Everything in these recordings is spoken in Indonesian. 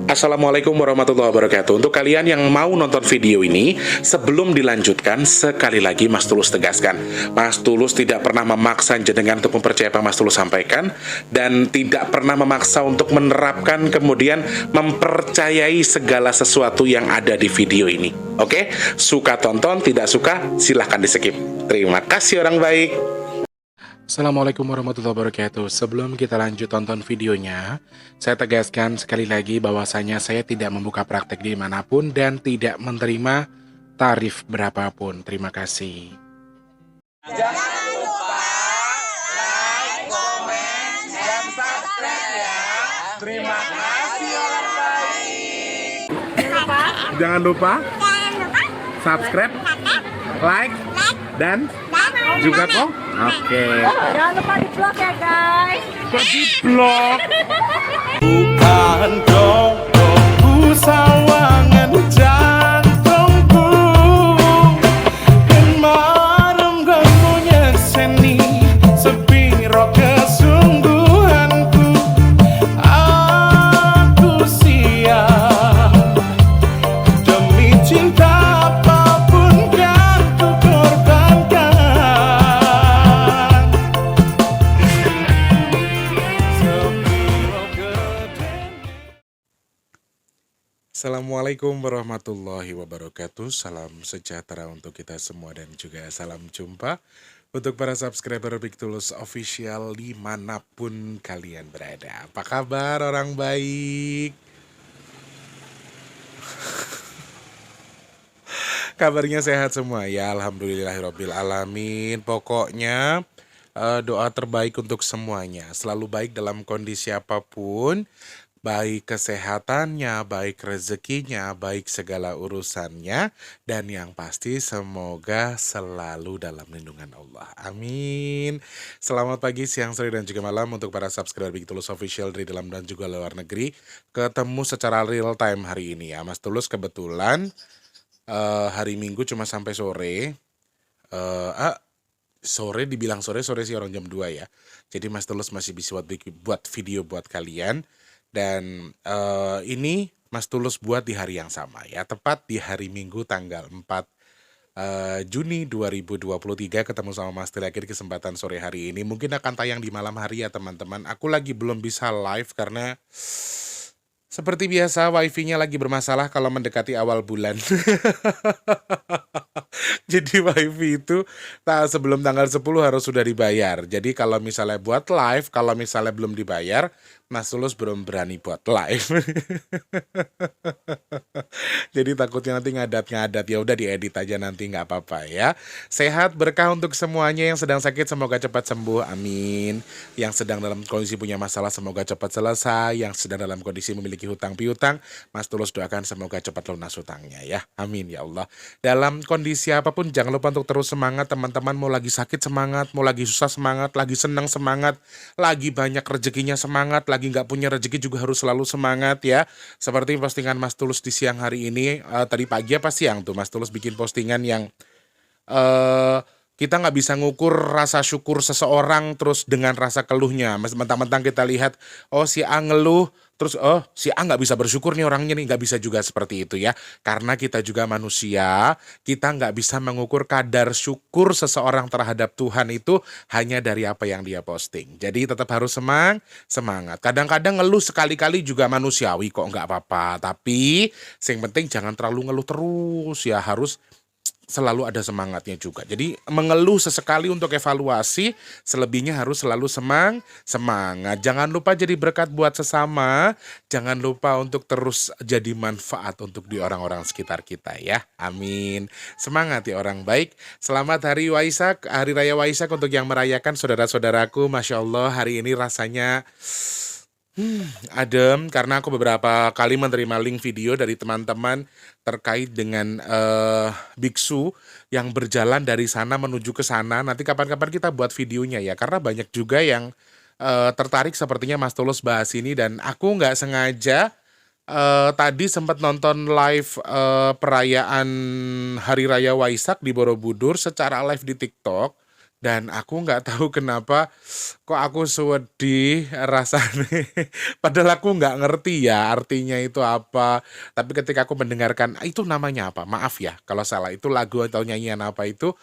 Assalamualaikum warahmatullahi wabarakatuh. Untuk kalian yang mau nonton video ini, sebelum dilanjutkan, sekali lagi Mas Tulus tegaskan, Mas Tulus tidak pernah memaksa jenengan untuk mempercayai apa Mas Tulus sampaikan, dan tidak pernah memaksa untuk menerapkan kemudian mempercayai segala sesuatu yang ada di video ini. Oke? Suka tonton, tidak suka silahkan di skip. Terima kasih orang baik. Assalamualaikum warahmatullahi wabarakatuh. Sebelum kita lanjut tonton videonya, saya tegaskan sekali lagi bahwasanya saya tidak membuka praktek dimanapun dan tidak menerima tarif berapapun. Terima kasih. Jangan lupa like, komen, dan subscribe ya. Terima kasih orang baik. Jangan lupa subscribe, like, dan juga kok. Oke. Jangan lupa di vlog ya guys. Kok di vlog? Bukan dong sawangan jantungku, kemarin kamunya seni sepiro kesungguhanku. Aku siap demi cinta apapun kan ku korbankan. Sepiro gedenya. Assalamualaikum warahmatullahi wabarakatuh. Salam sejahtera untuk kita semua dan juga salam jumpa untuk para subscriber Big Tulus Official dimanapun kalian berada. Apa kabar orang baik? Kabarnya sehat semua ya, alhamdulillahirabbil alamin. Pokoknya doa terbaik untuk semuanya, selalu baik dalam kondisi apapun, baik kesehatannya, baik rezekinya, baik segala urusannya, dan yang pasti semoga selalu dalam lindungan Allah. Amin. Selamat pagi, siang, sore, dan juga malam untuk para subscriber Big Tulus Official dari dalam dan juga luar negeri. Ketemu secara real time hari ini ya, Mas Tulus kebetulan hari Minggu cuma sampai sore. Sore dibilang sore sih orang jam 2 ya. Jadi Mas Tulus masih bisa buat video buat kalian. Dan ini Mas Tulus buat di hari yang sama ya. Tepat di hari Minggu tanggal 4 Juni 2023 ketemu sama Mas Til lagi di kesempatan sore hari ini. Mungkin akan tayang di malam hari ya teman-teman. Aku lagi belum bisa live karena seperti biasa wifi-nya lagi bermasalah kalau mendekati awal bulan. Jadi wifi itu sebelum tanggal 10 harus sudah dibayar. Jadi kalau misalnya buat live, kalau misalnya belum dibayar, Mas Tulus belum berani buat live. Jadi takutnya nanti ngadat-ngadat, ya udah diedit aja nanti nggak apa-apa ya. Sehat berkah untuk semuanya, yang sedang sakit semoga cepat sembuh, amin. Yang sedang dalam kondisi punya masalah semoga cepat selesai, yang sedang dalam kondisi memiliki hutang piutang, Mas Tulus doakan semoga cepat lunas hutangnya ya. Amin ya Allah. Dalam kondisi apapun jangan lupa untuk terus semangat teman-teman, mau lagi sakit semangat, mau lagi susah semangat, lagi senang semangat, lagi banyak rezekinya semangat, lagi nggak punya rezeki juga harus selalu semangat ya. Seperti postingan Mas Tulus di siang hari ini, tadi pagi apa siang tuh Mas Tulus bikin postingan yang kita nggak bisa ngukur rasa syukur seseorang terus dengan rasa keluhnya. Mentang-mentang kita lihat, oh si A ngeluh, terus oh si A nggak bisa bersyukur nih orangnya nih, nggak bisa juga seperti itu ya. Karena kita juga manusia, kita nggak bisa mengukur kadar syukur seseorang terhadap Tuhan itu hanya dari apa yang dia posting. Jadi tetap harus semangat. Kadang-kadang ngeluh sekali-kali juga manusiawi kok, nggak apa-apa. Tapi yang penting jangan terlalu ngeluh terus ya, harus selalu ada semangatnya juga. Jadi mengeluh sesekali untuk evaluasi, selebihnya harus selalu semangat. Jangan lupa jadi berkat buat sesama, jangan lupa untuk terus jadi manfaat untuk di orang-orang sekitar kita ya. Amin. Semangat ya orang baik. Selamat Hari Waisak, Hari Raya Waisak untuk yang merayakan saudara-saudaraku. Masya Allah hari ini rasanya adem karena aku beberapa kali menerima link video dari teman-teman terkait dengan biksu yang berjalan dari sana menuju ke sana. Nanti kapan-kapan kita buat videonya ya, karena banyak juga yang tertarik sepertinya Mas Tulus bahas ini, dan aku nggak sengaja tadi sempat nonton live perayaan Hari Raya Waisak di Borobudur secara live di TikTok. Dan aku nggak tahu kenapa kok aku sedih rasanya. Padahal aku nggak ngerti ya artinya itu apa. Tapi ketika aku mendengarkan, "Ah, itu namanya apa? Maaf ya kalau salah. Itu lagu atau nyanyian apa itu?"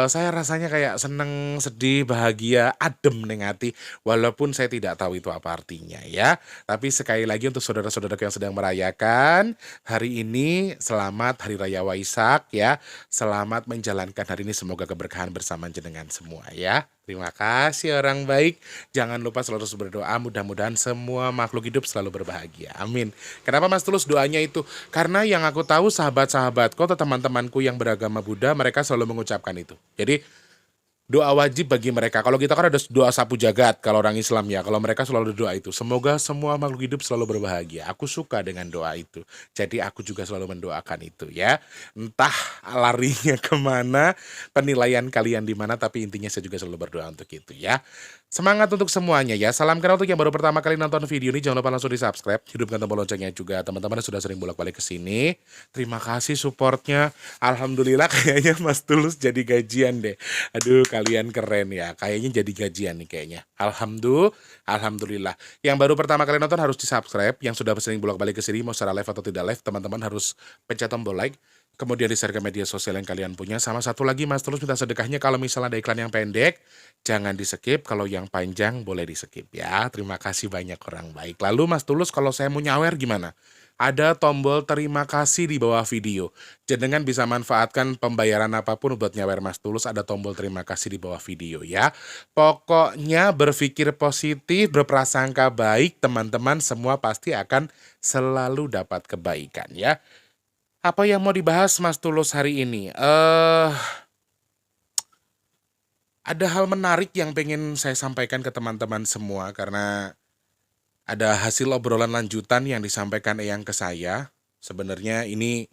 Saya rasanya kayak seneng, sedih, bahagia, adem ning hati. Walaupun saya tidak tahu itu apa artinya ya. Tapi sekali lagi untuk saudara-saudaraku yang sedang merayakan hari ini, selamat Hari Raya Waisak ya. Selamat menjalankan hari ini, semoga keberkahan bersama jenengan semua ya. Terima kasih orang baik. Jangan lupa selalu terus berdoa, mudah-mudahan semua makhluk hidup selalu berbahagia. Amin. Kenapa Mas Tulus doanya itu? Karena yang aku tahu sahabat-sahabatku atau teman-temanku yang beragama Buddha, mereka selalu mengucapkan itu. Jadi doa wajib bagi mereka. Kalau kita kan ada doa sapu jagat kalau orang Islam ya. Kalau mereka selalu doa itu. Semoga semua makhluk hidup selalu berbahagia. Aku suka dengan doa itu. Jadi aku juga selalu mendoakan itu ya. Entah larinya kemana, penilaian kalian di mana, tapi intinya saya juga selalu berdoa untuk itu ya. Semangat untuk semuanya ya. Salam kenal untuk yang baru pertama kali nonton video ini. Jangan lupa langsung di subscribe. Hidupkan tombol loncengnya juga. Teman-teman yang sudah sering bolak-balik ke sini. Terima kasih supportnya. Alhamdulillah kayaknya Mas Tulus jadi gajian deh. Aduh kalian keren ya. Kayaknya jadi gajian nih kayaknya. Alhamdulillah. Yang baru pertama kali nonton harus di subscribe. Yang sudah sering bolak-balik ke sini mau secara live atau tidak live, teman-teman harus pencet tombol like. Kemudian di-share ke media sosial yang kalian punya. Sama satu lagi Mas Tulus minta sedekahnya kalau misalnya ada iklan yang pendek, jangan di-skip. Kalau yang panjang boleh di-skip ya. Terima kasih banyak orang baik. Lalu Mas Tulus kalau saya mau nyawer gimana? Ada tombol terima kasih di bawah video. Jenengan bisa manfaatkan pembayaran apapun buat nyawer Mas Tulus. Ada tombol terima kasih di bawah video ya. Pokoknya berpikir positif, berprasangka baik. Teman-teman semua pasti akan selalu dapat kebaikan ya. Apa yang mau dibahas Mas Tulus hari ini? Ada hal menarik yang pengen saya sampaikan ke teman-teman semua karena ada hasil obrolan lanjutan yang disampaikan Eyang ke saya. Sebenarnya ini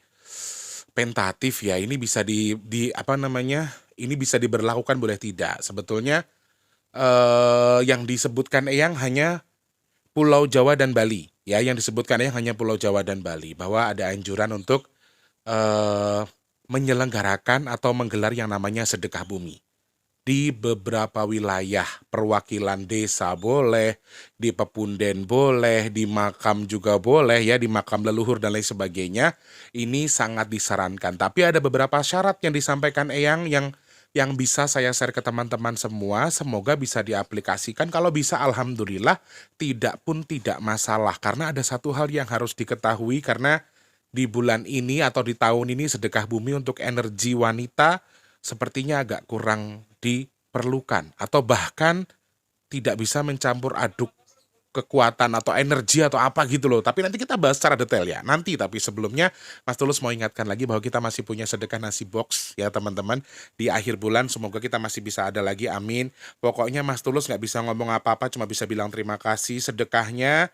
pentatif ya. Ini bisa di apa namanya? Ini bisa diberlakukan boleh tidak. Sebetulnya yang disebutkan Eyang hanya Pulau Jawa dan Bali. Ya, yang disebutkan Eyang hanya Pulau Jawa dan Bali bahwa ada anjuran untuk menyelenggarakan atau menggelar yang namanya sedekah bumi. Di beberapa wilayah perwakilan desa boleh, di pepunden boleh, di makam juga boleh ya, di makam leluhur dan lain sebagainya. Ini sangat disarankan. Tapi ada beberapa syarat yang disampaikan Eyang yang bisa saya share ke teman-teman semua. Semoga bisa diaplikasikan. Kalau bisa alhamdulillah, tidak pun tidak masalah. Karena ada satu hal yang harus diketahui karena di bulan ini atau di tahun ini sedekah bumi untuk energi wanita sepertinya agak kurang diperlukan atau bahkan tidak bisa mencampur aduk kekuatan atau energi atau apa gitu loh. Tapi nanti kita bahas secara detail ya. Nanti tapi sebelumnya Mas Tulus mau ingatkan lagi bahwa kita masih punya sedekah nasi box ya teman-teman. Di akhir bulan semoga kita masih bisa ada lagi, amin. Pokoknya Mas Tulus nggak bisa ngomong apa-apa, cuma bisa bilang terima kasih. Sedekahnya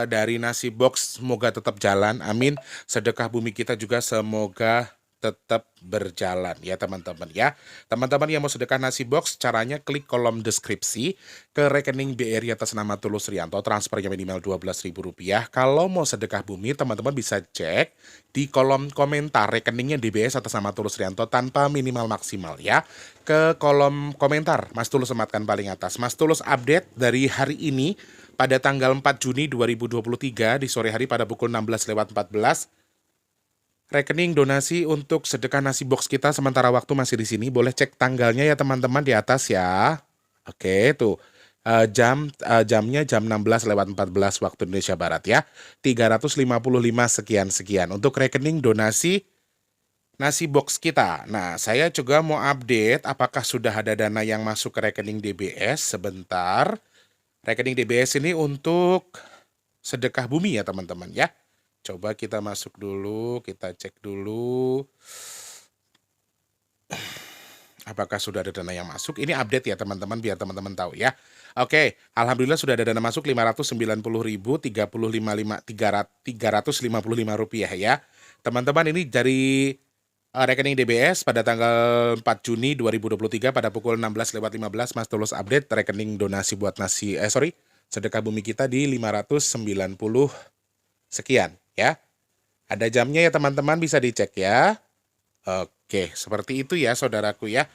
dari nasi box semoga tetap jalan, amin. Sedekah bumi kita juga semoga tetap berjalan ya teman-teman ya. Teman-teman yang mau sedekah nasi box, caranya klik kolom deskripsi ke rekening BRI atas nama Tulus Rianto, transfernya minimal Rp12.000. Kalau mau sedekah bumi, teman-teman bisa cek di kolom komentar rekeningnya DBS atas nama Tulus Rianto tanpa minimal maksimal ya. Ke kolom komentar Mas Tulus sematkan paling atas. Mas Tulus update dari hari ini pada tanggal 4 Juni 2023 di sore hari pada pukul 16:14. Rekening donasi untuk sedekah nasi box kita sementara waktu masih di sini. Boleh cek tanggalnya ya teman-teman di atas ya. Oke, tuh. Jamnya jam 16:14 waktu Indonesia Barat ya. 355 sekian-sekian untuk rekening donasi nasi box kita. Nah, saya juga mau update apakah sudah ada dana yang masuk ke rekening DBS sebentar. Rekening DBS ini untuk sedekah bumi ya teman-teman ya. Coba kita masuk dulu, kita cek dulu. Apakah sudah ada dana yang masuk? Ini update ya teman-teman, biar teman-teman tahu ya. Oke, alhamdulillah sudah ada dana masuk Rp590.355 ya. Teman-teman ini dari rekening DBS pada tanggal 4 Juni 2023 pada pukul 16:15 Mas Tulus update rekening donasi buat sedekah bumi kita di 590 sekian ya. Ada jamnya ya teman-teman, bisa dicek ya. Oke, seperti itu ya saudaraku ya.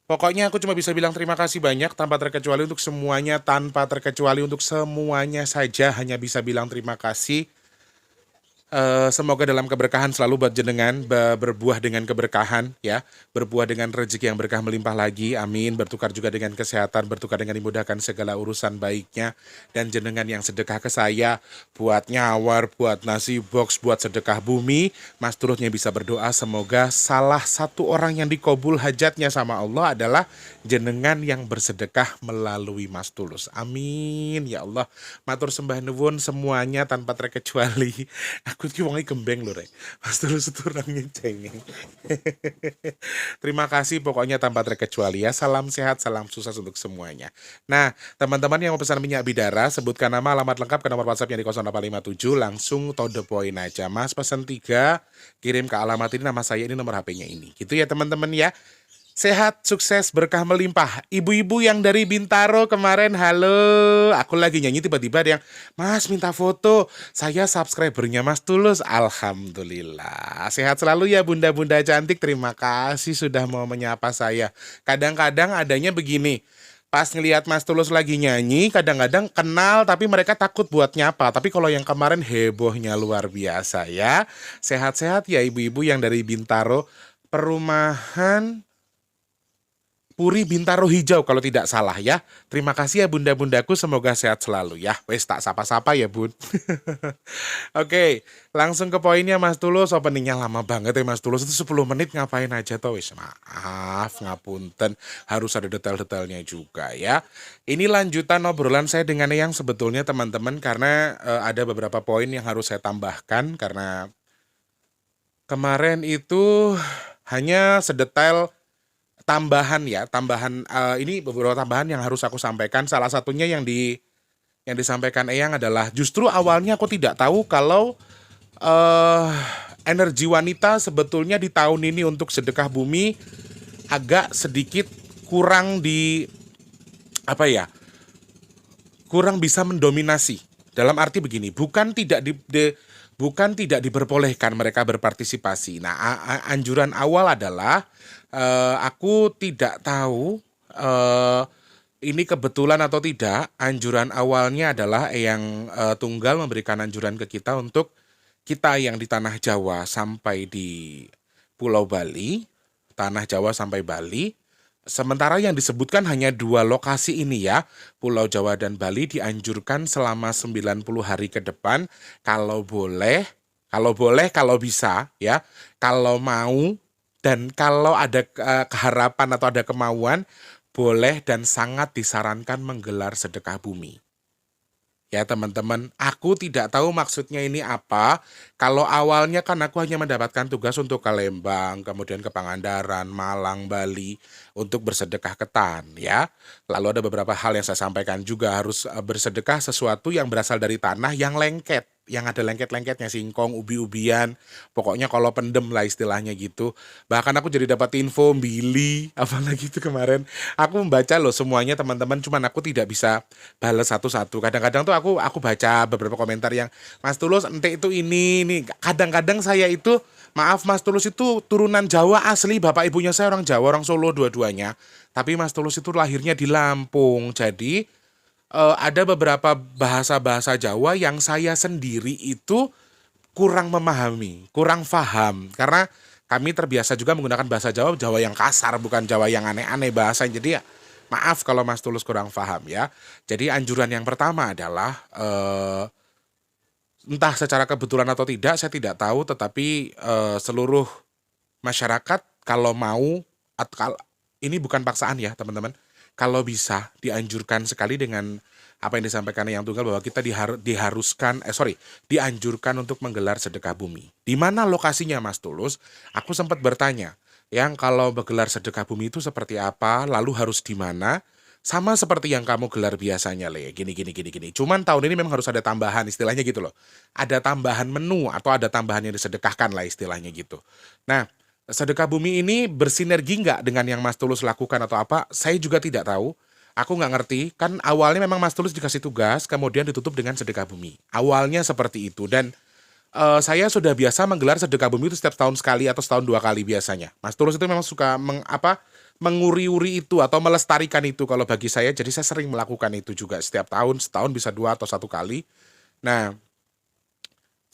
Pokoknya aku cuma bisa bilang terima kasih banyak tanpa terkecuali untuk semuanya, tanpa terkecuali untuk semuanya saja hanya bisa bilang terima kasih. Semoga dalam keberkahan selalu buat jenengan, berbuah dengan keberkahan ya, berbuah dengan rezeki yang berkah melimpah lagi, amin. Bertukar juga dengan kesehatan, bertukar dengan dimudahkan segala urusan baiknya. Dan jenengan yang sedekah ke saya, buat nyawar, buat nasi box, buat sedekah bumi, Mas Tulusnya bisa berdoa semoga salah satu orang yang dikabul hajatnya sama Allah adalah jenengan yang bersedekah melalui Mas Tulus. Amin ya Allah. Matur sembah nuwun semuanya tanpa terkecuali. Aku ki wonge gembeng lho rek. Mas Tulus itu orangnya cengeng. Terima kasih pokoknya tanpa terkecuali ya. Salam sehat, salam sukses untuk semuanya. Nah, teman-teman yang mau pesan minyak bidara, sebutkan nama, alamat lengkap ke nomor WhatsApp yang di 0857, langsung to the point aja. Mas pesan 3, kirim ke alamat ini, nama saya ini, nomor HP-nya ini. Gitu ya teman-teman ya. Sehat, sukses, berkah melimpah. Ibu-ibu yang dari Bintaro kemarin, halo. Aku lagi nyanyi tiba-tiba ada yang, Mas minta foto. Saya subscribernya Mas Tulus. Alhamdulillah. Sehat selalu ya bunda-bunda cantik. Terima kasih sudah mau menyapa saya. Kadang-kadang adanya begini. Pas ngelihat Mas Tulus lagi nyanyi, kadang-kadang kenal tapi mereka takut buat nyapa. Tapi kalau yang kemarin hebohnya luar biasa ya. Sehat-sehat ya ibu-ibu yang dari Bintaro. Perumahan Puri Bintaro Hijau kalau tidak salah ya. Terima kasih ya bunda-bundaku, semoga sehat selalu ya. Wes tak sapa-sapa ya bun. Oke, langsung ke poinnya Mas Tulus. Openingnya lama banget ya Mas Tulus. Itu 10 menit ngapain aja toh. Wes maaf, ngapunten. Harus ada detail-detailnya juga ya. Ini lanjutan obrolan saya dengan yang sebetulnya teman-teman. Karena ada beberapa poin yang harus saya tambahkan. Karena kemarin itu hanya sedetail tambahan ya, tambahan ini beberapa tambahan yang harus aku sampaikan. Salah satunya yang disampaikan Eyang adalah justru awalnya aku tidak tahu kalau energi wanita sebetulnya di tahun ini untuk sedekah bumi agak sedikit kurang di apa ya? Kurang bisa mendominasi. Dalam arti begini, bukan tidak diperbolehkan mereka berpartisipasi. Nah, anjuran awal adalah aku tidak tahu ini kebetulan atau tidak. Anjuran awalnya adalah yang Tunggal memberikan anjuran ke kita untuk kita yang di Tanah Jawa sampai di Pulau Bali, Tanah Jawa sampai Bali. Sementara yang disebutkan hanya 2 lokasi ini ya, Pulau Jawa dan Bali dianjurkan selama 90 hari ke depan. Kalau boleh, kalau bisa ya, kalau mau dan kalau ada keharapan atau ada kemauan, boleh dan sangat disarankan menggelar sedekah bumi. Ya teman-teman, aku tidak tahu maksudnya ini apa. Kalau awalnya kan aku hanya mendapatkan tugas untuk ke Lembang, kemudian ke Pangandaran, Malang, Bali untuk bersedekah ketan ya. Lalu ada beberapa hal yang saya sampaikan juga harus bersedekah sesuatu yang berasal dari tanah yang lengket, yang ada lengket-lengketnya, singkong, ubi-ubian. Pokoknya kalau pendem lah istilahnya gitu. Bahkan aku jadi dapat info Billy, apalagi itu kemarin. Aku membaca loh semuanya teman-teman, cuman aku tidak bisa balas satu-satu. Kadang-kadang tuh aku baca beberapa komentar yang Mas Tulus ente itu ini. Kadang-kadang saya itu, maaf Mas Tulus itu turunan Jawa asli, bapak ibunya saya orang Jawa, orang Solo dua-duanya. Tapi Mas Tulus itu lahirnya di Lampung. Jadi ada beberapa bahasa-bahasa Jawa yang saya sendiri itu kurang memahami, kurang paham. Karena kami terbiasa juga menggunakan bahasa Jawa, Jawa yang kasar, bukan Jawa yang aneh-aneh bahasa. Jadi ya maaf kalau Mas Tulus kurang paham ya. Jadi anjuran yang pertama adalah entah secara kebetulan atau tidak, saya tidak tahu. Tetapi seluruh masyarakat kalau mau, ini bukan paksaan ya teman-teman. Kalau bisa dianjurkan sekali dengan apa yang disampaikan yang Tunggal bahwa kita dianjurkan untuk menggelar sedekah bumi. Di mana lokasinya Mas Tulus? Aku sempat bertanya, yang kalau menggelar sedekah bumi itu seperti apa, lalu harus di mana? Sama seperti yang kamu gelar biasanya Le, gini. Cuman tahun ini memang harus ada tambahan istilahnya gitu loh. Ada tambahan menu atau ada tambahan yang disedekahkan lah istilahnya gitu. Nah, sedekah bumi ini bersinergi nggak dengan yang Mas Tulus lakukan atau apa? Saya juga tidak tahu. Aku nggak ngerti. Kan awalnya memang Mas Tulus dikasih tugas, kemudian ditutup dengan sedekah bumi. Awalnya seperti itu. Dan saya sudah biasa menggelar sedekah bumi itu setiap tahun sekali atau setahun 2 kali biasanya. Mas Tulus itu memang suka menguri-uri itu atau melestarikan itu kalau bagi saya. Jadi saya sering melakukan itu juga setiap tahun, setahun bisa 2 atau 1 kali. Nah,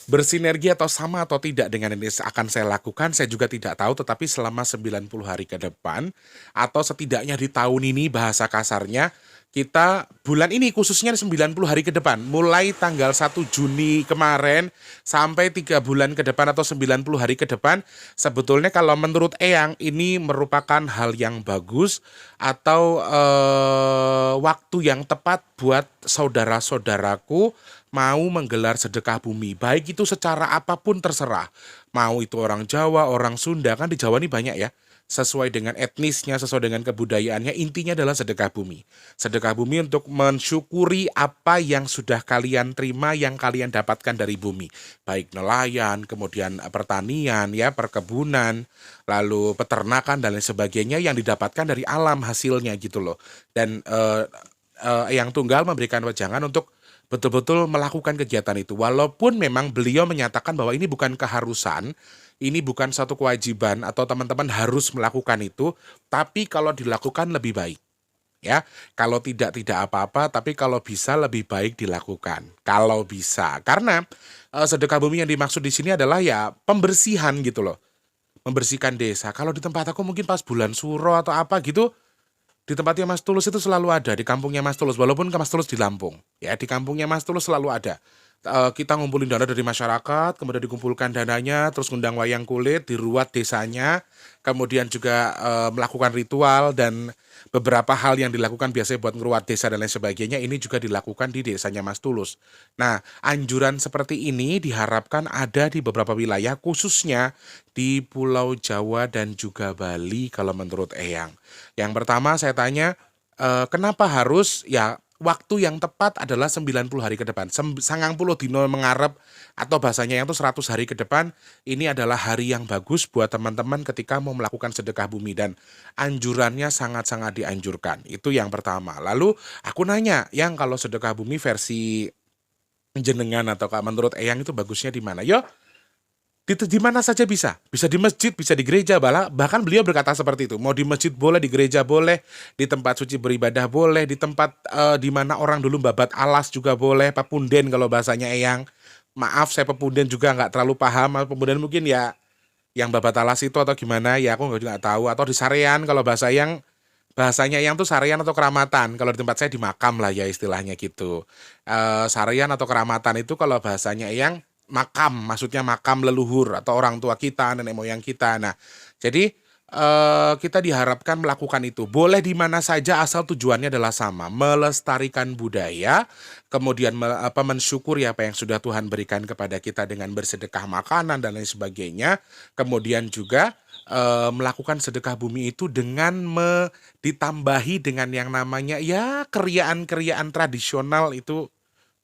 bersinergi atau sama atau tidak dengan ini akan saya lakukan, saya juga tidak tahu, tetapi selama 90 hari ke depan, atau setidaknya di tahun ini bahasa kasarnya, kita bulan ini khususnya 90 hari ke depan, mulai tanggal 1 Juni kemarin sampai 3 bulan ke depan atau 90 hari ke depan, sebetulnya kalau menurut Eyang ini merupakan hal yang bagus atau waktu yang tepat buat saudara-saudaraku mau menggelar sedekah bumi. Baik itu secara apapun terserah. Mau itu orang Jawa, orang Sunda, kan di Jawa ini banyak ya. Sesuai dengan etnisnya, sesuai dengan kebudayaannya, intinya adalah sedekah bumi. Sedekah bumi untuk mensyukuri apa yang sudah kalian terima, yang kalian dapatkan dari bumi. Baik nelayan, kemudian pertanian, ya perkebunan, lalu peternakan dan lain sebagainya yang didapatkan dari alam hasilnya gitu loh. Dan yang tunggal memberikan wejangan untuk betul-betul melakukan kegiatan itu. Walaupun memang beliau menyatakan bahwa ini bukan keharusan, ini bukan satu kewajiban atau teman-teman harus melakukan itu, tapi kalau dilakukan lebih baik. Ya, kalau tidak apa-apa, tapi kalau bisa lebih baik dilakukan. Kalau bisa. Karena sedekah bumi yang dimaksud di sini adalah ya pembersihan gitu loh. Membersihkan desa. Kalau di tempat aku mungkin pas bulan Suro atau apa gitu, di tempatnya Mas Tulus itu selalu ada, di kampungnya Mas Tulus, walaupun ke Mas Tulus di Lampung. Ya, di kampungnya Mas Tulus selalu ada. Kita ngumpulin dana dari masyarakat, kemudian dikumpulkan dananya, terus ngundang wayang kulit, diruat desanya, kemudian juga melakukan ritual dan beberapa hal yang dilakukan biasanya buat ngeruat desa dan lain sebagainya, ini juga dilakukan di desanya Mas Tulus. Nah, anjuran seperti ini diharapkan ada di beberapa wilayah, khususnya di Pulau Jawa dan juga Bali kalau menurut Eyang. Yang pertama saya tanya, kenapa harus ya waktu yang tepat adalah 90 hari ke depan. 90 dino mengarep atau bahasanya yang itu 100 hari ke depan, ini adalah hari yang bagus buat teman-teman ketika mau melakukan sedekah bumi dan anjurannya sangat-sangat dianjurkan. Itu yang pertama. Lalu aku nanya, yang kalau sedekah bumi versi jenengan atau menurut Eyang itu bagusnya di mana? Yo, di mana saja bisa di masjid, bisa di gereja, bahkan beliau berkata seperti itu, mau di masjid boleh, di gereja boleh, di tempat suci beribadah boleh, di tempat di mana orang dulu babat alas juga boleh, pepunden kalau bahasanya Eyang. Maaf saya pepunden juga nggak terlalu paham, pepunden mungkin ya yang babat alas itu atau gimana ya aku nggak tahu, atau di sarean kalau bahasanya yang tuh sarean atau keramatan, kalau di tempat saya di makam lah ya istilahnya gitu. Sarean atau keramatan itu kalau bahasanya Eyang makam, maksudnya makam leluhur atau orang tua kita, nenek moyang kita. Nah, jadi kita diharapkan melakukan itu. Boleh di mana saja asal tujuannya adalah sama, melestarikan budaya, kemudian mensyukuri apa yang sudah Tuhan berikan kepada kita dengan bersedekah makanan dan lain sebagainya. Kemudian juga melakukan sedekah bumi itu dengan ditambahi dengan yang namanya ya keriaan-keriaan tradisional itu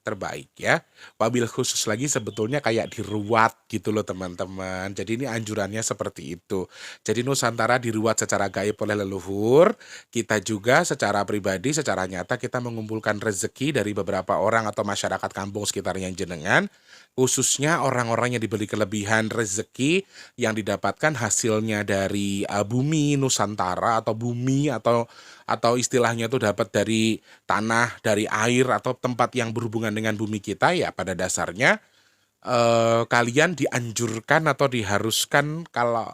terbaik ya. Wabil khusus lagi sebetulnya kayak diruat gitu loh teman-teman. Jadi ini anjurannya seperti itu. Jadi Nusantara diruat secara gaib oleh leluhur. Kita juga secara pribadi, secara nyata kita mengumpulkan rezeki dari beberapa orang atau masyarakat kampung sekitarnya jenengan. Khususnya orang-orang yang diberi kelebihan rezeki yang didapatkan hasilnya dari bumi Nusantara atau bumi atau istilahnya itu dapat dari tanah, dari air atau tempat yang berhubungan dengan bumi kita, ya pada dasarnya kalian dianjurkan atau diharuskan, kalau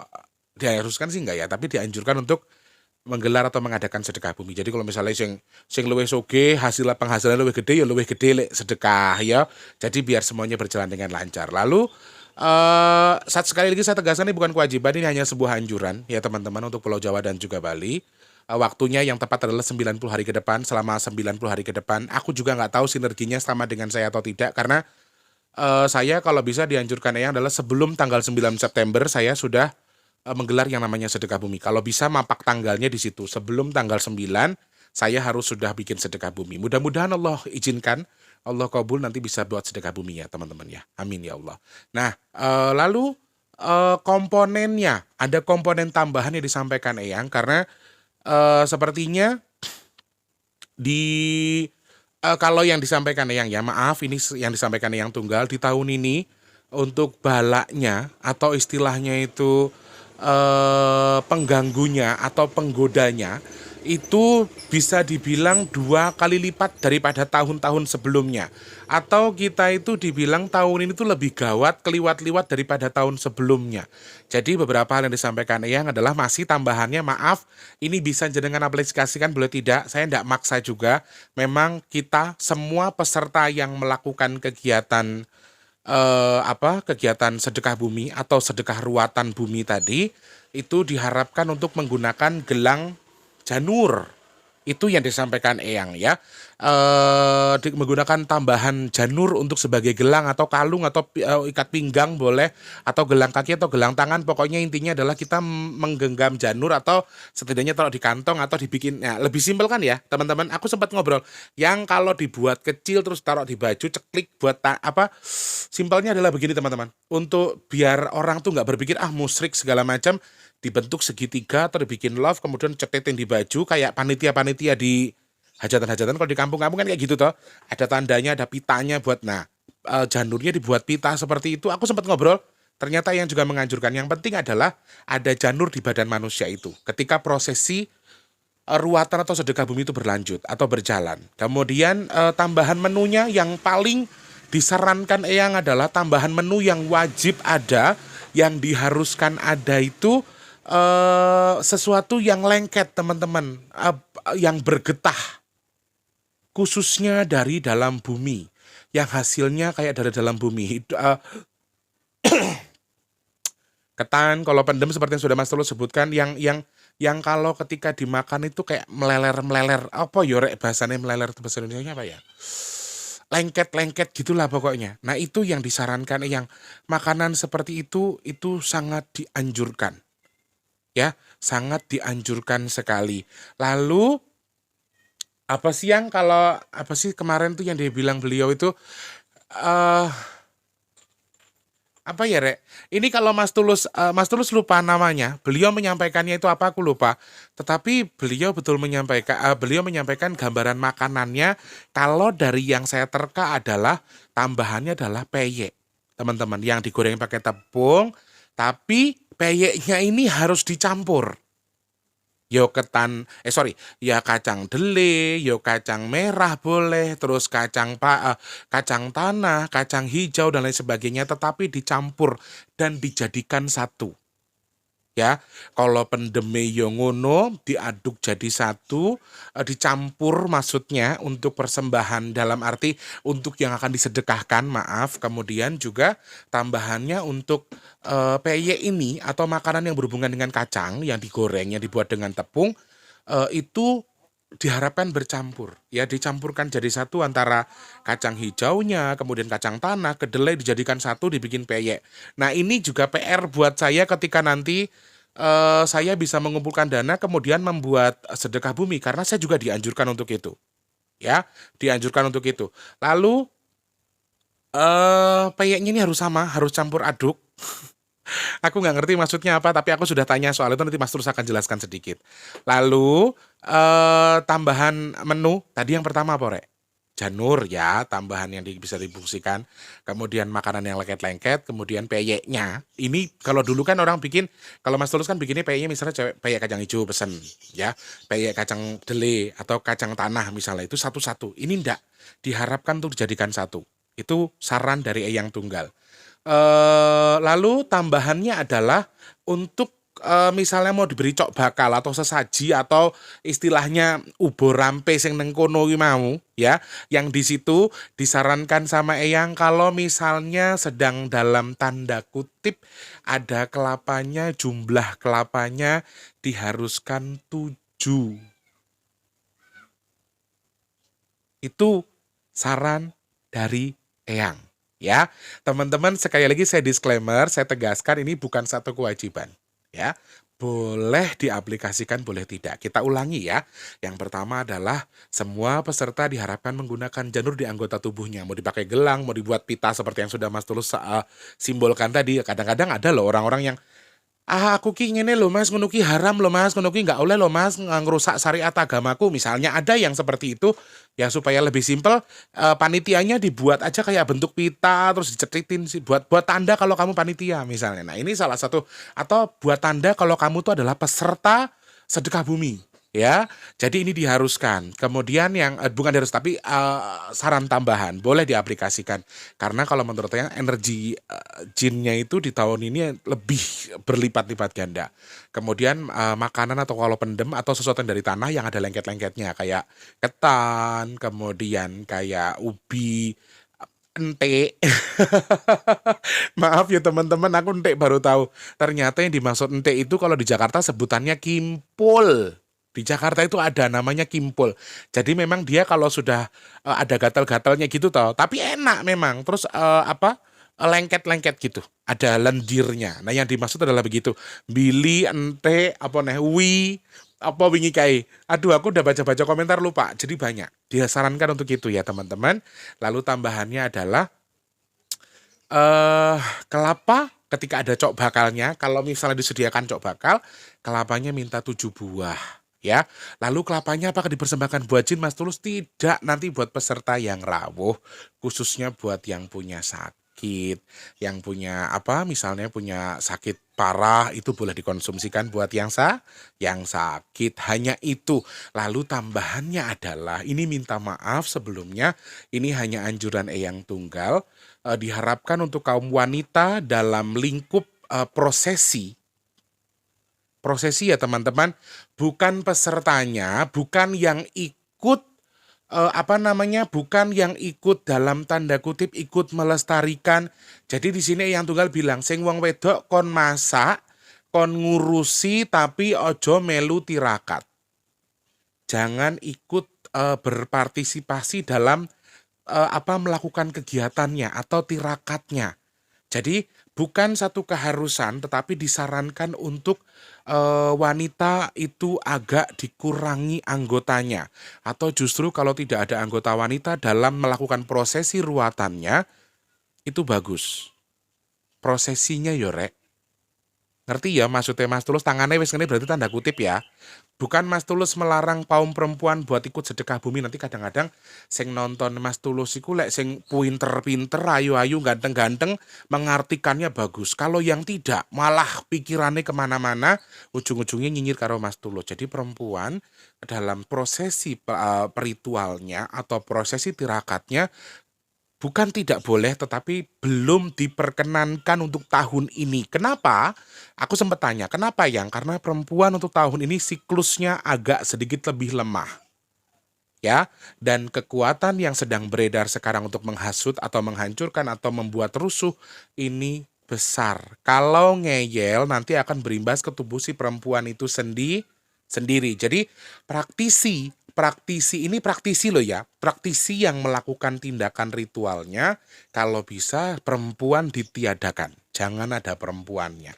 diharuskan sih enggak ya, tapi dianjurkan untuk menggelar atau mengadakan sedekah bumi. Jadi kalau misalnya sing luwih soge, penghasilan luwih gede ya luwih gede lek sedekah ya. Jadi biar semuanya berjalan dengan lancar. Lalu sekali lagi saya tegaskan ini bukan kewajiban, ini hanya sebuah anjuran ya teman-teman untuk Pulau Jawa dan juga Bali. Waktunya yang tepat adalah 90 hari ke depan. Selama 90 hari ke depan, aku juga nggak tahu sinerginya sama dengan saya atau tidak, karena saya kalau bisa dianjurkan Eyang adalah sebelum tanggal 9 September saya sudah menggelar yang namanya sedekah bumi. Kalau bisa mapak tanggalnya di situ. Sebelum tanggal 9 saya harus sudah bikin sedekah bumi. Mudah-mudahan Allah izinkan, Allah kabul, nanti bisa buat sedekah bumi ya teman-teman ya. Amin ya Allah. Nah, lalu komponennya, ada komponen tambahan yang disampaikan Eyang, karena sepertinya kalau yang disampaikan Eyang ya, maaf ini yang disampaikan Eyang tunggal di tahun ini untuk balaknya atau istilahnya itu pengganggunya atau penggodanya itu bisa dibilang 2 kali lipat daripada tahun-tahun sebelumnya. Atau kita itu dibilang tahun ini tuh lebih gawat, keliwat-liwat daripada tahun sebelumnya. Jadi beberapa hal yang disampaikan Eyang adalah masih tambahannya, maaf, ini bisa jenengan aplikasikan boleh tidak, saya tidak maksa juga. Memang kita semua peserta yang melakukan kegiatan kegiatan sedekah bumi atau sedekah ruatan bumi tadi itu diharapkan untuk menggunakan gelang janur. Itu yang disampaikan Eyang ya. Menggunakan tambahan janur untuk sebagai gelang atau kalung atau ikat pinggang boleh, atau gelang kaki atau gelang tangan. Pokoknya intinya adalah kita menggenggam janur atau setidaknya taruh di kantong atau dibikin. Ya, lebih simpel kan ya teman-teman. Aku sempat ngobrol yang kalau dibuat kecil terus taruh di baju ceklik buat simpelnya adalah begini teman-teman. Untuk biar orang tuh nggak berpikir musyrik segala macam, dibentuk segitiga atau dibikin love kemudian cetetin di baju kayak panitia-panitia di hajatan-hajatan. Kalau di kampung-kampung kan kayak gitu toh, ada tandanya, ada pitanya buat janurnya dibuat pita seperti itu. Aku sempat ngobrol, ternyata yang juga menganjurkan yang penting adalah ada janur di badan manusia itu ketika prosesi ruatan atau sedekah bumi itu berlanjut atau berjalan. Kemudian tambahan menunya yang paling disarankan Eyang adalah tambahan menu yang wajib ada, yang diharuskan ada itu sesuatu yang lengket teman-teman, yang bergetah, khususnya dari dalam bumi, yang hasilnya kayak dari dalam bumi. Ketan, kalau pendem seperti yang sudah Mas Tulus sebutkan, yang kalau ketika dimakan itu kayak meleler-meleler, apa ya rek bahasanya meleler itu bahasa Indonesia apa ya? Lengket-lengket gitulah pokoknya. Nah itu yang disarankan, yang makanan seperti itu sangat dianjurkan. Ya, sangat dianjurkan sekali. Lalu apa sih kemarin tuh yang dia bilang beliau itu apa ya rek? Ini kalau Mas Tulus lupa namanya. Beliau menyampaikannya itu apa aku lupa. Tetapi beliau menyampaikan gambaran makanannya. Kalau dari yang saya terka adalah tambahannya adalah peyek, teman-teman, yang digoreng pakai tepung. Tapi peyeknya ini harus dicampur. Ya kacang dele, kacang merah boleh, terus kacang tanah, kacang hijau dan lain sebagainya, tetapi dicampur dan dijadikan satu. Ya, kalau pendeme ngono diaduk jadi satu, dicampur maksudnya untuk persembahan dalam arti untuk yang akan disedekahkan, maaf. Kemudian juga tambahannya untuk peyek ini atau makanan yang berhubungan dengan kacang yang digoreng, yang dibuat dengan tepung, itu diharapkan bercampur, ya, dicampurkan jadi satu antara kacang hijaunya, kemudian kacang tanah, kedelai dijadikan satu, dibikin peyek. Nah ini juga PR buat saya ketika nanti saya bisa mengumpulkan dana kemudian membuat sedekah bumi, karena saya juga dianjurkan untuk itu, ya, dianjurkan untuk itu. Lalu peyeknya ini harus sama, harus campur aduk. Aku nggak ngerti maksudnya apa, tapi aku sudah tanya soal itu, nanti Mas Tulus akan jelaskan sedikit. Lalu tambahan menu tadi yang pertama apa rek? Janur ya, tambahan yang bisa difungsikan. Kemudian makanan yang lengket-lengket, kemudian peyeknya. Ini kalau dulu kan orang bikin, kalau Mas Tulus kan bikinnya peyeknya misalnya peyek kacang hijau pesen, ya, peyek kacang dele atau kacang tanah misalnya, itu satu-satu. Ini enggak, diharapkan untuk dijadikan satu. Itu saran dari Eyang Tunggal. Lalu tambahannya adalah untuk misalnya mau diberi cok bakal atau sesaji atau istilahnya ubo rampe sing neng kono ki mau, ya, yang di situ disarankan sama Eyang kalau misalnya sedang dalam tanda kutip ada kelapanya, jumlah kelapanya diharuskan 7. Itu saran dari Eyang. Ya, teman-teman, sekali lagi saya disclaimer, saya tegaskan ini bukan satu kewajiban. Ya, boleh diaplikasikan, boleh tidak. Kita ulangi ya. Yang pertama adalah semua peserta diharapkan menggunakan janur di anggota tubuhnya. Mau dipakai gelang, mau dibuat pita seperti yang sudah Mas Tulus simbolkan tadi. Kadang-kadang ada loh orang-orang yang Ah, aku ki ngene lho Mas, ngono ki haram lho Mas, ngono ki nggak oleh lho Mas, ngrusak syariat agamaku. Misalnya ada yang seperti itu, ya supaya lebih simpel, panitianya dibuat aja kayak bentuk pita, terus dicetritin sih, buat buat tanda kalau kamu panitia misalnya. Nah ini salah satu, atau buat tanda kalau kamu tuh adalah peserta sedekah bumi. Ya, jadi ini diharuskan. Kemudian yang bukan diharus tapi saran tambahan boleh diaplikasikan karena kalau menurut saya energi jinnya itu di tahun ini lebih berlipat-lipat ganda. Kemudian makanan atau kalau pendem atau sesuatu yang dari tanah yang ada lengket-lengketnya kayak ketan, kemudian kayak ubi, ente. Maaf ya teman-teman, aku ente baru tahu. Ternyata yang dimaksud ente itu kalau di Jakarta sebutannya kimpul. Di Jakarta itu ada namanya kimpul. Jadi memang dia kalau sudah ada gatal-gatalnya gitu toh, tapi enak memang. Terus lengket-lengket gitu. Ada lendirnya. Nah, yang dimaksud adalah begitu. Bili, ente, apa nih, apa wingi kai. Aduh, aku udah baca-baca komentar lupa. Jadi banyak. Disarankan untuk itu ya, teman-teman. Lalu tambahannya adalah eh kelapa ketika ada cok bakalnya, kalau misalnya disediakan cok bakal, kelapanya minta 7 buah. Ya, lalu kelapanya apakah dipersembahkan buat jin Mas Tulus? Tidak, nanti buat peserta yang rawuh, khususnya buat yang punya sakit, yang punya apa, misalnya punya sakit parah itu boleh dikonsumsikan buat yang sakit, hanya itu. Lalu tambahannya adalah, ini minta maaf sebelumnya, ini hanya anjuran Eyang Tunggal, diharapkan untuk kaum wanita dalam lingkup prosesi ya teman-teman, bukan pesertanya, bukan yang ikut bukan yang ikut dalam tanda kutip ikut melestarikan. Jadi di sini yang tunggal bilang sing wong wedok kon masak, kon ngurusi tapi ojo melu tirakat. Jangan ikut berpartisipasi dalam melakukan kegiatannya atau tirakatnya. Jadi bukan satu keharusan tetapi disarankan untuk wanita itu agak dikurangi anggotanya atau justru kalau tidak ada anggota wanita dalam melakukan prosesi ruatannya itu bagus. Prosesinya yorek. Ngerti ya maksudnya Mas Tulus, tangannya wis ngene berarti tanda kutip ya. Bukan Mas Tulus melarang kaum perempuan buat ikut sedekah bumi. Nanti kadang-kadang sing nonton Mas Tulus iku lek sing pinter-pinter, ayu-ayu, ganteng-ganteng mengartikannya bagus. Kalau yang tidak malah pikirannya kemana-mana, ujung-ujungnya nyinyir karo Mas Tulus. Jadi perempuan dalam prosesi peritualnya atau prosesi tirakatnya bukan tidak boleh, tetapi belum diperkenankan untuk tahun ini. Kenapa? Aku sempat tanya, kenapa yang? Karena perempuan untuk tahun ini siklusnya agak sedikit lebih lemah. Ya, dan kekuatan yang sedang beredar sekarang untuk menghasut atau menghancurkan atau membuat rusuh ini besar. Kalau ngeyel nanti akan berimbas ke tubuh si perempuan itu sendiri. Jadi praktisi ini praktisi loh ya, praktisi yang melakukan tindakan ritualnya, kalau bisa perempuan ditiadakan, jangan ada perempuannya,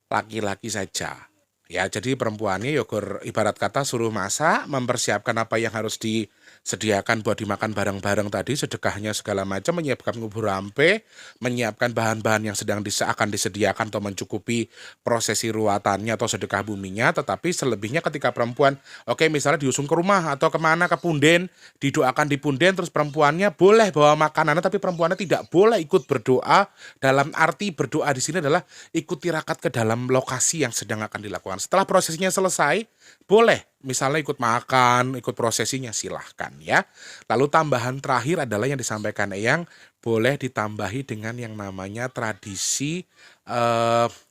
laki-laki saja. Ya, jadi perempuannya yogur ibarat kata suruh masak, mempersiapkan apa yang harus disediakan buat dimakan bareng-bareng tadi, sedekahnya segala macam, menyiapkan ngubur ampe, menyiapkan bahan-bahan yang akan disediakan atau mencukupi prosesi ruatannya atau sedekah buminya. Tetapi selebihnya ketika perempuan, oke misalnya diusung ke rumah atau kemana ke punden, didoakan di punden, terus perempuannya boleh bawa makanan, tapi perempuannya tidak boleh ikut berdoa. Dalam arti berdoa di sini adalah ikut tirakat ke dalam lokasi yang sedang akan dilakukan. Setelah prosesinya selesai, boleh misalnya ikut makan, ikut prosesinya silahkan ya. Lalu tambahan terakhir adalah yang disampaikan Eyang, boleh ditambahi dengan yang namanya tradisi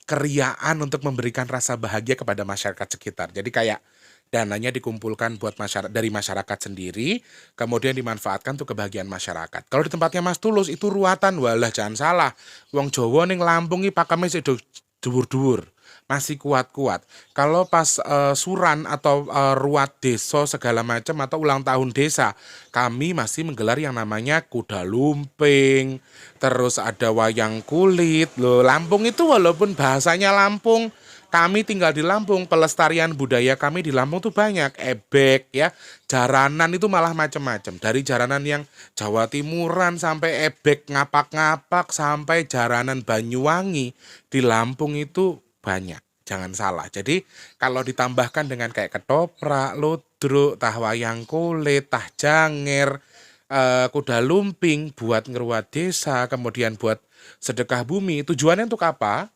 keriaan untuk memberikan rasa bahagia kepada masyarakat sekitar. Jadi kayak dananya dikumpulkan buat dari masyarakat sendiri, kemudian dimanfaatkan untuk kebahagiaan masyarakat. Kalau di tempatnya Mas Tulus itu ruatan, walah jangan salah. Wong Jawa ning Lampung iki pakame sik dhuwur-dhuwur. Masih kuat-kuat. Kalau pas suran atau ruat desa segala macam atau ulang tahun desa, kami masih menggelar yang namanya kuda lumping, terus ada wayang kulit. Loh, Lampung itu walaupun bahasanya Lampung, Kami tinggal di Lampung, pelestarian budaya kami di Lampung tuh banyak, ebek ya, jaranan itu malah macam-macam. Dari jaranan yang Jawa Timuran sampai ebek ngapak-ngapak sampai jaranan Banyuwangi di Lampung itu banyak. Jangan salah. Jadi kalau ditambahkan dengan kayak ketoprak, ludruk, tah wayang kulit, tah janger, kuda lumping buat ngeruat desa, kemudian buat sedekah bumi. Tujuannya untuk apa?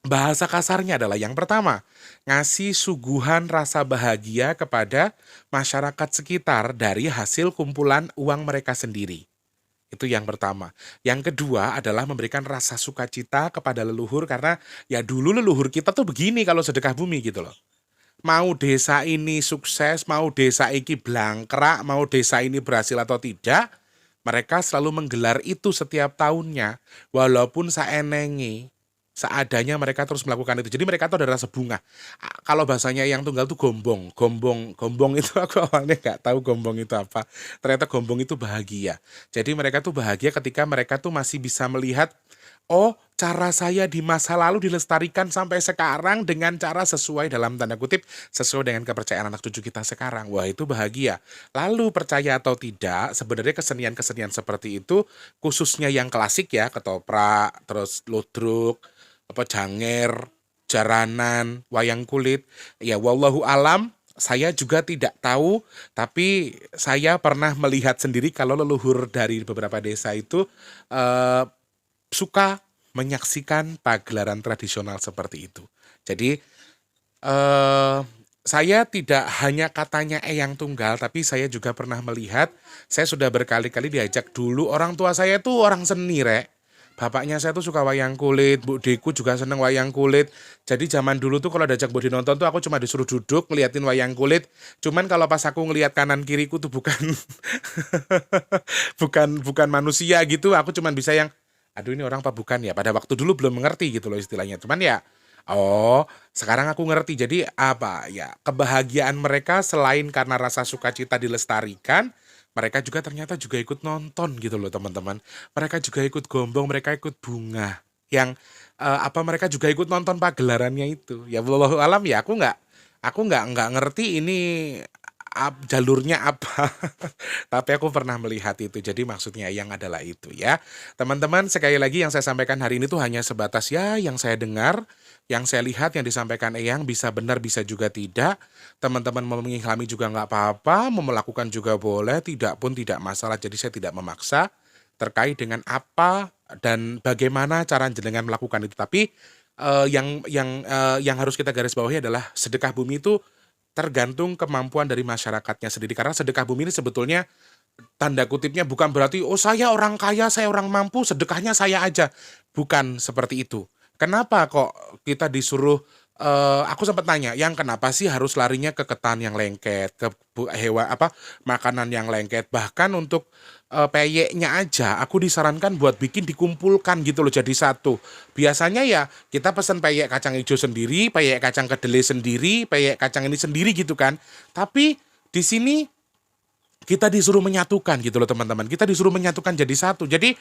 Bahasa kasarnya adalah yang pertama, ngasih suguhan rasa bahagia kepada masyarakat sekitar dari hasil kumpulan uang mereka sendiri. Itu yang pertama. Yang kedua adalah memberikan rasa sukacita kepada leluhur karena ya dulu leluhur kita tuh begini kalau sedekah bumi gitu loh. Mau desa ini sukses, mau desa ini blangkrak, mau desa ini berhasil atau tidak, mereka selalu menggelar itu setiap tahunnya, walaupun saenenge, seadanya mereka terus melakukan itu. Jadi mereka tuh ada rasa bunga. Kalau bahasanya yang tunggal tuh gombong, gombong itu aku awalnya nggak tahu gombong itu apa. Ternyata gombong itu bahagia. Jadi mereka tuh bahagia ketika mereka tuh masih bisa melihat, oh cara saya di masa lalu dilestarikan sampai sekarang dengan cara sesuai dalam tanda kutip, sesuai dengan kepercayaan anak cucu kita sekarang. Wah itu bahagia. Lalu percaya atau tidak, sebenarnya kesenian-kesenian seperti itu, khususnya yang klasik ya, ketoprak, terus ludruk, apa janger, jaranan, wayang kulit, ya wallahu alam, saya juga tidak tahu, tapi saya pernah melihat sendiri kalau leluhur dari beberapa desa itu eh, suka menyaksikan pagelaran tradisional seperti itu. Jadi saya tidak hanya katanya Eyang Tunggal, tapi saya juga pernah melihat, saya sudah berkali-kali diajak dulu, orang tua saya tuh orang seni, Rek. Bapaknya saya tuh suka wayang kulit, Bu Deku juga seneng wayang kulit. Jadi zaman dulu tuh kalau diajak Budi nonton tuh aku cuma disuruh duduk ngeliatin wayang kulit. Cuman kalau pas aku ngeliat kanan kiriku tuh bukan bukan manusia gitu, aku cuman bisa yang aduh ini orang apa bukan ya. Pada waktu dulu belum mengerti gitu loh istilahnya. Cuman ya oh, sekarang aku ngerti. Jadi apa ya, kebahagiaan mereka selain karena rasa sukacita dilestarikan, mereka juga ternyata juga ikut nonton gitu loh teman-teman. Mereka juga ikut gombong, mereka ikut bunga. Yang apa mereka juga ikut nonton pagelarannya itu. Ya wallahu alam ya aku nggak ngerti ini jalurnya apa. Tapi aku pernah melihat itu. Jadi maksudnya yang adalah itu ya. Teman-teman sekali lagi yang saya sampaikan hari ini tuh hanya sebatas ya yang saya dengar, yang saya lihat, yang disampaikan Eyang bisa benar bisa juga tidak. Teman-teman mau mengislami juga nggak apa-apa, mau melakukan juga boleh, tidak pun tidak masalah. Jadi saya tidak memaksa terkait dengan apa dan bagaimana cara jenengan melakukan itu. Tapi yang harus kita garis bawahi adalah sedekah bumi itu tergantung kemampuan dari masyarakatnya sendiri. Karena sedekah bumi ini sebetulnya tanda kutipnya bukan berarti oh saya orang kaya, saya orang mampu, sedekahnya saya aja. Bukan seperti itu. Kenapa kok kita disuruh aku sempat tanya, yang kenapa sih harus larinya ke ketan yang lengket, ke hewan apa makanan yang lengket, bahkan untuk peyeknya aja aku disarankan buat bikin dikumpulkan gitu loh jadi satu. Biasanya ya kita pesen peyek kacang hijau sendiri, peyek kacang kedelai sendiri, peyek kacang ini sendiri gitu kan. Tapi di sini kita disuruh menyatukan gitu loh teman-teman. Kita disuruh menyatukan jadi satu. Jadi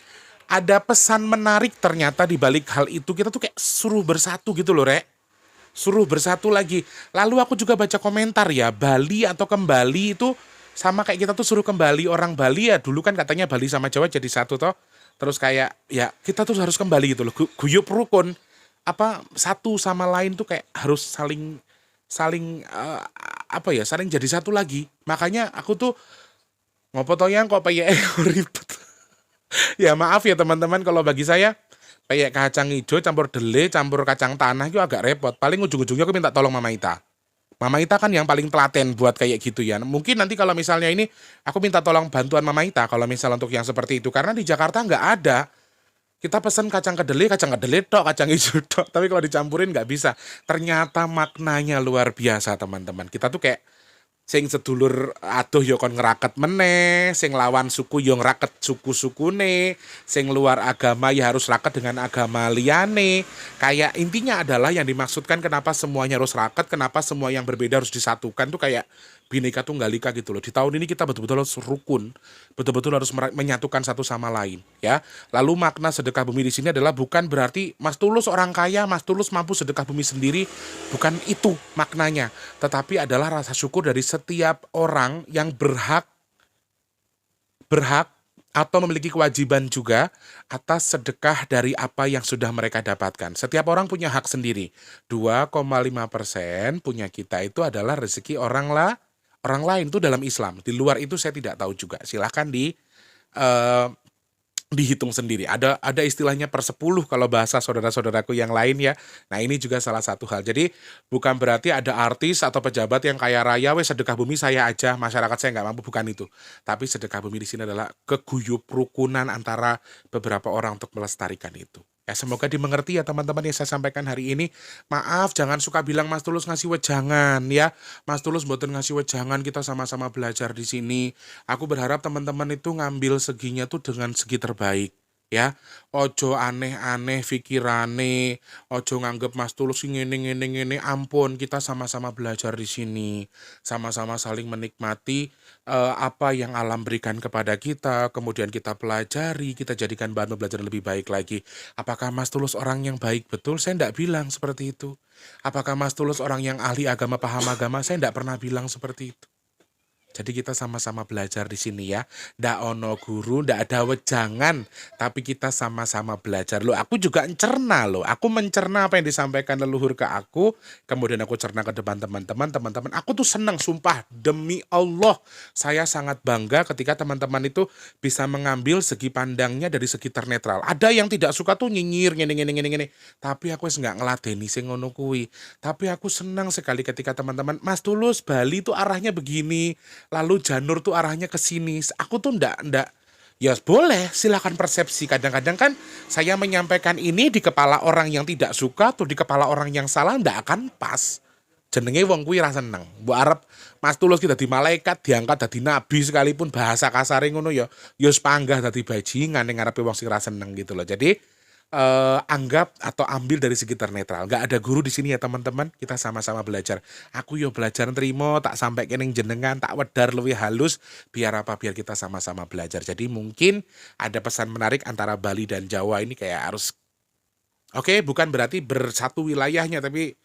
ada pesan menarik ternyata di balik hal itu. Kita tuh kayak suruh bersatu gitu loh, Rek. Suruh bersatu lagi. Lalu aku juga baca komentar ya, Bali atau kembali itu sama kayak kita tuh suruh kembali orang Bali ya. Dulu kan katanya Bali sama Jawa jadi satu toh. Terus kayak ya kita tuh harus kembali gitu loh. Guyup rukun. Apa satu sama lain tuh kayak harus saling saling apa ya, saling jadi satu lagi. Makanya aku tuh ngopo toh yang kok peyek ribet. Ya maaf ya teman-teman kalau bagi saya peyek kacang hijau campur dele campur kacang tanah itu agak repot. Paling ujung-ujungnya aku minta tolong Mama Ita. Mama Ita kan yang paling telaten buat kayak gitu ya. Mungkin nanti kalau misalnya ini aku minta tolong bantuan Mama Ita kalau misal untuk yang seperti itu. Karena di Jakarta nggak ada. Kita pesen kacang kedelai tok, kacang hijau tok. Tapi kalau dicampurin nggak bisa. Ternyata maknanya luar biasa teman-teman. Kita tuh kayak sing sedulur aduh yo kon ngeraket meneh, sing lawan suku yo ngeraket suku-sukune, sing luar agama ya harus raket dengan agama liyane. Kayak intinya adalah yang dimaksudkan kenapa semuanya harus raket, kenapa semua yang berbeda harus disatukan tuh kayak Bhinneka Tunggal Ika gitu loh. Di tahun ini kita betul-betul harus rukun, betul-betul harus menyatukan satu sama lain ya. Lalu makna sedekah bumi di sini adalah bukan berarti Mas Tulus orang kaya, Mas Tulus mampu sedekah bumi sendiri, bukan itu maknanya. Tetapi adalah rasa syukur dari setiap orang yang berhak atau memiliki kewajiban juga atas sedekah dari apa yang sudah mereka dapatkan. Setiap orang punya hak sendiri. 2,5% punya kita itu adalah rezeki orang lain itu dalam Islam. Di luar itu saya tidak tahu juga. Silahkan dihitung sendiri. Ada istilahnya per 10 kalau bahasa saudara-saudaraku yang lain ya. Nah ini juga salah satu hal. Jadi bukan berarti ada artis atau pejabat yang kaya raya, wes sedekah bumi saya aja, masyarakat saya nggak mampu, bukan itu. Tapi sedekah bumi di sini adalah keguyup rukunan antara beberapa orang untuk melestarikan itu. Ya semoga dimengerti ya teman-teman yang saya sampaikan hari ini. Maaf jangan suka bilang Mas Tulus ngasih wejangan ya. Mas Tulus mboten ngasih wejangan, kita sama-sama belajar di sini. Aku berharap teman-teman itu ngambil seginya tuh dengan segi terbaik ya. Ojo aneh-aneh pikirane, ojo nganggep Mas Tulus ngene, ampun, kita sama-sama belajar di sini. Sama-sama saling menikmati apa yang alam berikan kepada kita, kemudian kita pelajari, kita jadikan bahan pembelajaran lebih baik lagi. Apakah Mas Tulus orang yang baik betul? Saya tidak bilang seperti itu. Apakah Mas Tulus orang yang ahli agama, paham agama? Saya tidak pernah bilang seperti itu. Jadi kita sama-sama belajar di sini ya. Ndak ono guru, ndak ada wejangan, tapi kita sama-sama belajar. Loh, aku juga mencerna loh. Aku mencerna apa yang disampaikan leluhur ke aku, kemudian aku cerna ke depan teman-teman. Teman-teman, aku tuh senang, sumpah demi Allah. Saya sangat bangga ketika teman-teman itu bisa mengambil segi pandangnya dari segi ternetral. Ada yang tidak suka tuh nyinyir ngene. Tapi aku wis nggak ngeladeni sing ngono kuwi. Tapi aku senang sekali ketika teman-teman, Mas Tulus, Bali tuh arahnya begini. Lalu Janur tuh arahnya ke sini. Aku tuh ndak ya boleh, silakan persepsi. Kadang-kadang kan saya menyampaikan ini di kepala orang yang tidak suka atau di kepala orang yang salah ndak akan pas. Jenenge wong kuwi ra seneng. Mbok arep Mas Tulus kita di malaikat diangkat dadi nabi sekalipun bahasa kasare ngono ya panggah dadi bajingan ning ngarepe wong sing ra seneng gitu loh. Jadi anggap atau ambil dari segi netral. Nggak ada guru di sini ya teman-teman. Kita sama-sama belajar. Aku yo belajar nerimo, tak sampai kening jenengan, tak wedar lebih halus. Biar apa? Biar kita sama-sama belajar. Jadi mungkin ada pesan menarik antara Bali dan Jawa ini kayak harus bukan berarti bersatu wilayahnya, tapi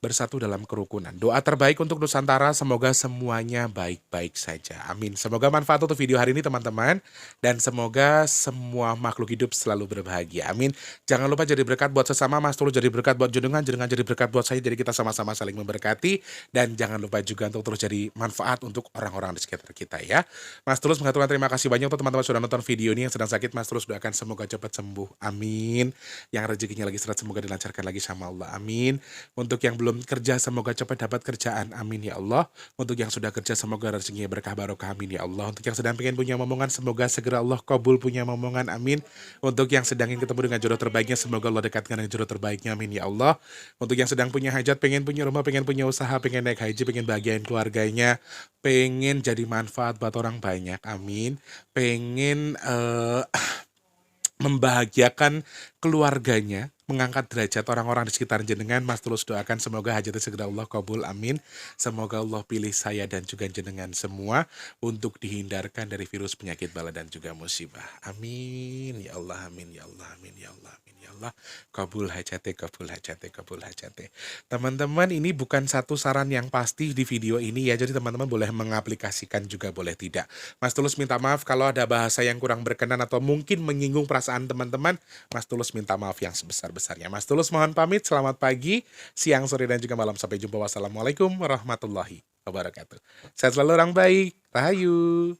bersatu dalam kerukunan. Doa terbaik untuk Nusantara, semoga semuanya baik-baik saja. Amin. Semoga manfaat untuk video hari ini teman-teman. Dan semoga semua makhluk hidup selalu berbahagia. Amin. Jangan lupa jadi berkat buat sesama. Mas Tulus jadi berkat buat jenengan jadi berkat buat saya. Jadi kita sama-sama saling memberkati. Dan jangan lupa juga untuk terus jadi manfaat untuk orang-orang di sekitar kita ya. Mas Tulus mengaturkan terima kasih banyak untuk teman-teman sudah nonton video ini. Yang sedang sakit Mas Tulus doakan semoga cepat sembuh. Amin. Yang rezekinya lagi seret semoga dilancarkan lagi sama Allah. Amin. Untuk yang belum kerja semoga cepat dapat kerjaan, amin ya Allah. Untuk yang sudah kerja semoga rezekinya berkah barokah, amin ya Allah. Untuk yang sedang pengen punya momongan semoga segera Allah kabul punya momongan, amin. Untuk yang sedang ingin ketemu dengan jodoh terbaiknya semoga Allah dekatkan dengan jodoh terbaiknya, amin ya Allah. Untuk yang sedang punya hajat, pengen punya rumah, pengen punya usaha, pengen naik haji, pengen bahagiain keluarganya, pengen jadi manfaat buat orang banyak, amin. Pengen membahagiakan keluarganya, mengangkat derajat orang-orang di sekitar jenengan. Mas Tulus doakan semoga hajatnya segera Allah kabul, amin. Semoga Allah pilih saya dan juga jenengan semua untuk dihindarkan dari virus, penyakit, bala dan juga musibah, amin ya Allah, amin ya Allah, amin ya Allah, amin ya Allah. Kabul hajate, kabul hajate, kabul hajate. Teman-teman, ini bukan satu saran yang pasti di video ini ya, jadi teman-teman boleh mengaplikasikan juga boleh tidak. Mas Tulus minta maaf kalau ada bahasa yang kurang berkenan atau mungkin menyinggung perasaan teman-teman. Mas Tulus minta maaf yang sebesar-besarnya. Mas Tulus mohon pamit, selamat pagi, siang, sore, dan juga malam. Sampai jumpa. Wassalamualaikum warahmatullahi wabarakatuh. Sehat selalu orang baik. Rahayu.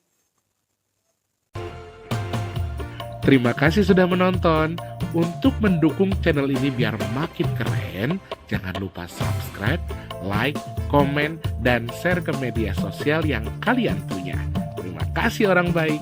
Terima kasih sudah menonton. Untuk mendukung channel ini biar makin keren, jangan lupa subscribe, like, komen, dan share ke media sosial yang kalian punya. Terima kasih orang baik.